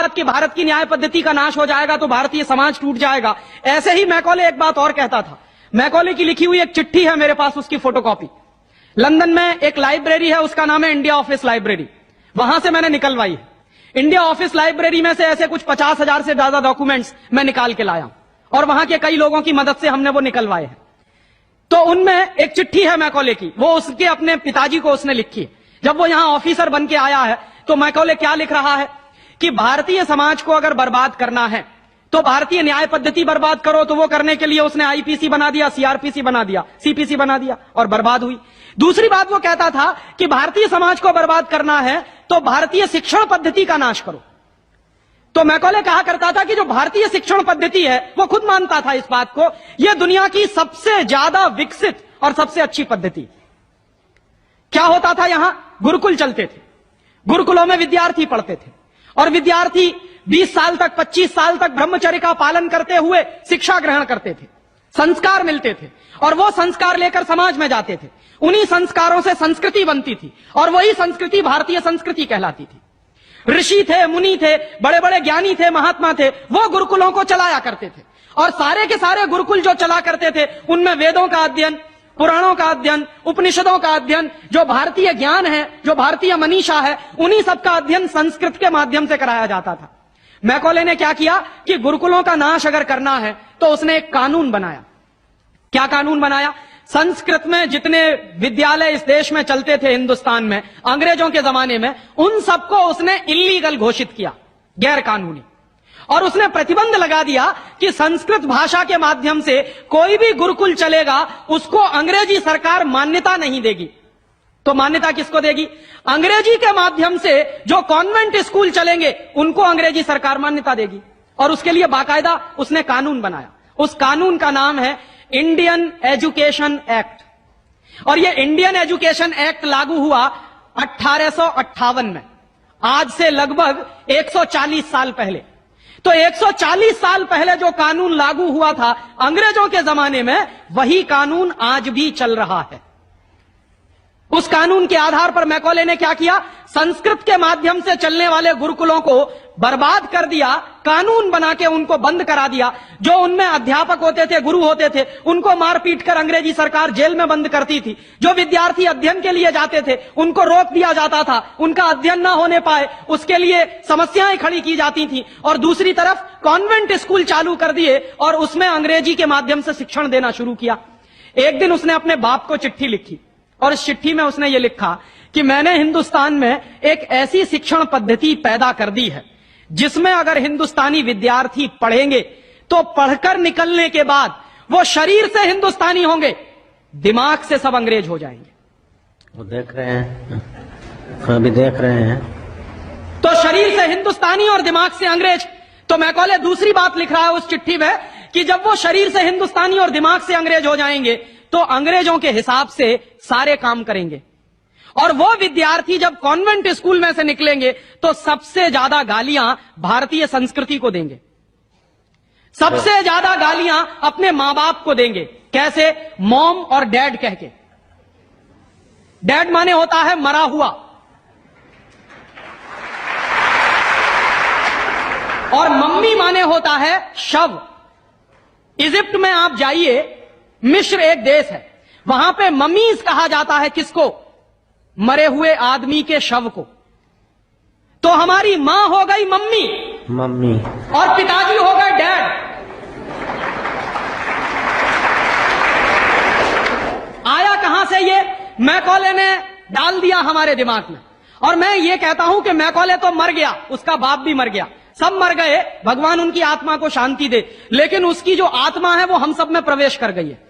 बात कि भारत की न्याय पद्धति का नाश हो जाएगा तो भारतीय समाज टूट जाएगा, ऐसे ही मैकॉले एक बात और कहता था। मैकॉले की लिखी हुई एक चिट्ठी है मेरे पास, उसकी फोटोकॉपी। लंदन में एक लाइब्रेरी है, उसका नाम है इंडिया ऑफिस लाइब्रेरी, वहां से मैंने निकलवाई है। इंडिया ऑफिस लाइब्रेरी में से ऐसे कुछ 50,000 से ज्यादा डॉक्यूमेंट्स मैं निकाल के लाया और वहां के कई लोगों की मदद से हमने वो निकलवाए हैं। तो उनमें एक चिट्ठी है मैकॉले की, वो उसके अपने पिताजी को उसने लिखी है। जब वो यहां ऑफिसर बन के आया है तो मैकॉले क्या लिख रहा है कि भारतीय समाज को अगर बर्बाद करना है तो भारतीय न्याय पद्धति बर्बाद करो। तो वो करने के लिए उसने आईपीसी बना दिया, सीआरपीसी बना दिया, सीपीसी बना दिया और बर्बाद हुई। दूसरी बात वो कहता था कि भारतीय समाज को बर्बाद करना है तो भारतीय शिक्षण पद्धति का नाश करो। तो मैकॉले कहा करता था कि जो भारतीय शिक्षण पद्धति है, वो खुद मानता था इस बात को, यह दुनिया की सबसे ज्यादा विकसित और सबसे अच्छी पद्धति। क्या होता था, यहां गुरुकुल चलते थे, गुरुकुलों में विद्यार्थी पढ़ते थे और विद्यार्थी 20 साल तक 25 साल तक ब्रह्मचर्य का पालन करते हुए शिक्षा ग्रहण करते थे, संस्कार मिलते थे और वो संस्कार लेकर समाज में जाते थे। उन्हीं संस्कारों से संस्कृति बनती थी और वही संस्कृति भारतीय संस्कृति कहलाती थी। ऋषि थे, मुनि थे, बड़े बड़े ज्ञानी थे, महात्मा थे, वो गुरुकुलों को चलाया करते थे और सारे के सारे गुरुकुल जो चला करते थे उनमें वेदों का अध्ययन, पुराणों का अध्ययन, उपनिषदों का अध्ययन, जो भारतीय ज्ञान है, जो भारतीय मनीषा है, उन्हीं सबका अध्ययन संस्कृत के माध्यम से कराया जाता था। मैकॉले ने क्या किया कि गुरुकुलों का नाश अगर करना है तो उसने एक कानून बनाया। क्या कानून बनाया? संस्कृत में जितने विद्यालय इस देश में चलते थे हिंदुस्तान में अंग्रेजों के जमाने में, उन सबको उसने इल्लीगल घोषित किया, गैर कानूनी। और उसने प्रतिबंध लगा दिया कि संस्कृत भाषा के माध्यम से कोई भी गुरुकुल चलेगा उसको अंग्रेजी सरकार मान्यता नहीं देगी। तो मान्यता किसको देगी? अंग्रेजी के माध्यम से जो कॉन्वेंट स्कूल चलेंगे उनको अंग्रेजी सरकार मान्यता देगी। और उसके लिए बाकायदा उसने कानून बनाया। उस कानून का नाम है इंडियन एजुकेशन एक्ट। और यह इंडियन एजुकेशन एक्ट लागू हुआ 1858 में, आज से लगभग 140 साल पहले। तो 140 साल पहले जो कानून लागू हुआ था अंग्रेजों के जमाने में, वही कानून आज भी चल रहा है। उस कानून के आधार पर मैकॉले ने क्या किया? संस्कृत के माध्यम से चलने वाले गुरुकुलों को बर्बाद कर दिया, कानून बना के उनको बंद करा दिया। जो उनमें अध्यापक होते थे, गुरु होते थे, उनको मार पीट कर अंग्रेजी सरकार जेल में बंद करती थी। जो विद्यार्थी अध्ययन के लिए जाते थे उनको रोक दिया जाता था, उनका अध्ययन ना होने पाए उसके लिए समस्याएं खड़ी की जाती थी। और दूसरी तरफ कॉन्वेंट स्कूल चालू कर दिए और उसमें अंग्रेजी के माध्यम से शिक्षण देना शुरू किया। एक दिन उसने अपने बाप को चिट्ठी लिखी और इस चिट्ठी में उसने ये लिखा कि मैंने हिंदुस्तान में एक ऐसी शिक्षण पद्धति पैदा कर दी है जिसमें अगर हिंदुस्तानी विद्यार्थी पढ़ेंगे तो पढ़कर निकलने के बाद वो शरीर से हिंदुस्तानी होंगे, दिमाग से सब अंग्रेज हो जाएंगे। वो देख रहे हैं, अभी देख रहे हैं। तो शरीर से हिंदुस्तानी और दिमाग से अंग्रेज। तो मैकॉले दूसरी बात लिख रहा है उस चिट्ठी में कि जब वो शरीर से हिंदुस्तानी और दिमाग से अंग्रेज हो जाएंगे तो अंग्रेजों के हिसाब से सारे काम करेंगे। और वो विद्यार्थी जब कॉन्वेंट स्कूल में से निकलेंगे तो सबसे ज्यादा गालियां भारतीय संस्कृति को देंगे, सबसे ज्यादा गालियां अपने मां बाप को देंगे। कैसे? मॉम और डैड कह के। डैड माने होता है मरा हुआ और मम्मी माने होता है शव। इजिप्ट में आप जाइए, मिस्र एक देश है, वहां पे ममीज कहा जाता है किसको? मरे हुए आदमी के शव को। तो हमारी मां हो गई मम्मी और पिताजी हो गए डैड। आया कहां से ये? मैकॉले ने डाल दिया हमारे दिमाग में। और मैं ये कहता हूं कि मैकॉले तो मर गया, उसका बाप भी मर गया, सब मर गए, भगवान उनकी आत्मा को शांति दे, लेकिन उसकी जो आत्मा है वो हम सब में प्रवेश कर गई है।